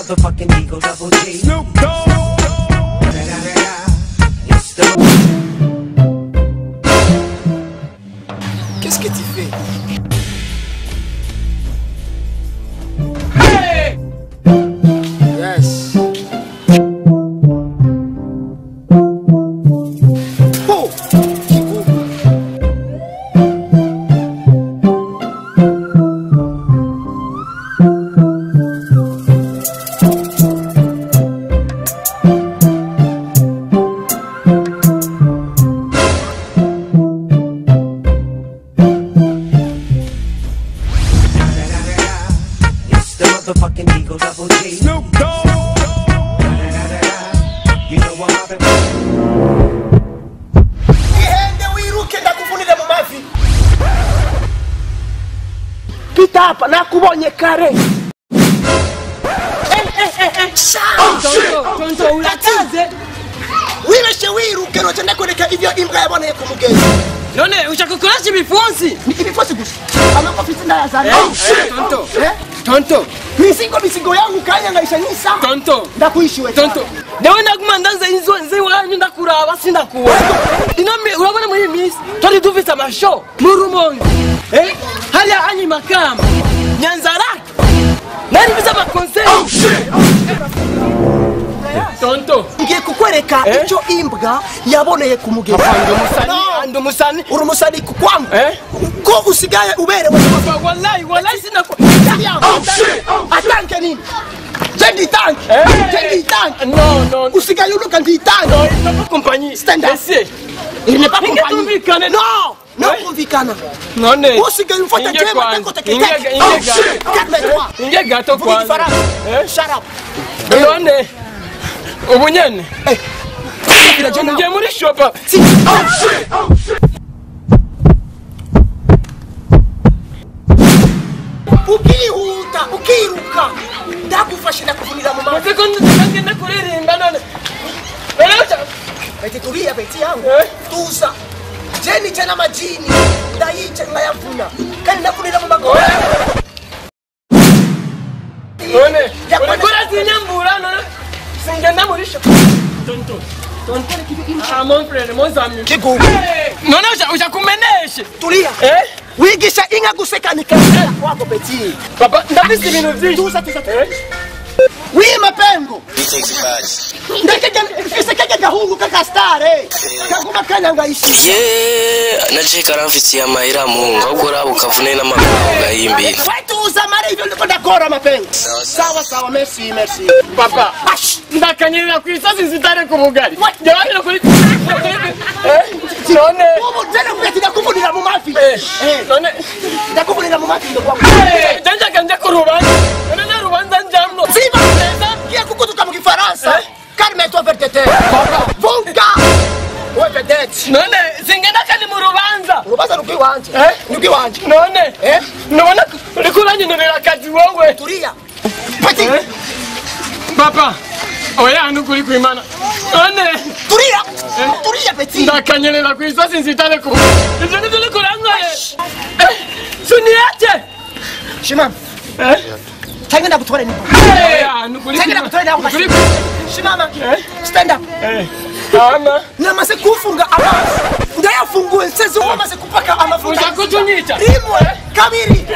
motherfucking Eagle Double G. Snoop Dogg. Qu'est-ce que tu fais? Hey! Yes. Oh! Motherfucking Eagle Double G. Snoop Dogg. You know what happened? Ihende wiruke ndakufunira mu mavi. Pita hapa nakubonye kare. Tonto urataze. Wibeshe wiruke no cyane kwereka ivyo imbwa yaboneye ku mugezi. None ushaka kurasha ibifunsi? Ni ibifunsi gusa. Amafisi ndayazana. Tonto. Tonto. Misigo yangu kanya ngaisha nyisa. Tonto. Ndakuishiwe. Tonto. Dewe ndaguma ndanza inzo nzi wanyu ndakuraba sindakuwa. Inome urabona muri misi. Tori duvisa amasho mu Rumonge. Hali anyi makamba. Nyanzarake. Nari biza ma concert. Tonto. Ngiye kukwereka icyo imbwa yaboneye ku mugezi. Ando musani. Uri musani kwangu. Ko usigaye uberewe. Wallahi sinako. Atanke nini? Jendi tank. No. Usigaye uruka ndi tank. No, il n'est pas compagnie. Stand up. Il n'est pas compagnie. Non, kumvikana. None. Usigaye ufata tema tako teke. Calme-toi. Inge gato kwa. Shut up. None. Ubunyene. Nge muri shopa. Ukiruka. Ndakufasha ndakuvunira mu mavi. Sekondi ngenda kuririmba none. Beti tulia beti yangu. Tuza. Jeni tena majini. Ndayice ngayavuna. Kandi ndakuvunira mu magoro. None. Ulikora zinyambura none. Singenda muri shopa. Tonto. Mon frère, mon ami. Kigu. None ujakumeneshe. Tulia. Wigisha inga guseka nikasema kwako beti. Papa, ndabisi ibintu byinshi. Tuza. Wima pengo. Ndakeka gahungu kakastare. Kaguma kanya ngaishi. Naje karamfitiye amahera mungu ahubwo rabo kavune n'amaguru gahimbira. Tuza mara ivyo ndiko ndakora mapengo. Sawa, merci. Papa, ndakanyirira ku isazi zitare ku bugari. Jawabira kuri none. Ubu tena kugatina kuvunira mu mavi. None. Ndakuvunira mu mavi ndo kwako. Janja kanje kurubanza. None narubanza njamno. Ziba neza. Kia kukutuka mu Kifaransa. Calme-toi vertete. Vunga. Wewe vedete. None singenda kandi mu rubanza. Urubanza rukwiwanje. Rukwiwanje. None. None urikuranyinira akazi wowe. Tulia. Pati. Papa. Oya nukuri kwimana. None. Tulia peti. Ndakanyerera ku isazi nzitare ku. Ivyo nivyo nikurangoye. Suniache. Shimama. Tanga ndakutwara ni. Nukuri. Tanga ndakutwara ni. Shimama. Stand up. Ama. Namase kufunga amazi. Ndayafungue nseze wamaze kupaka amafuta. Uzakutunyita. Rimwe. Kabiri.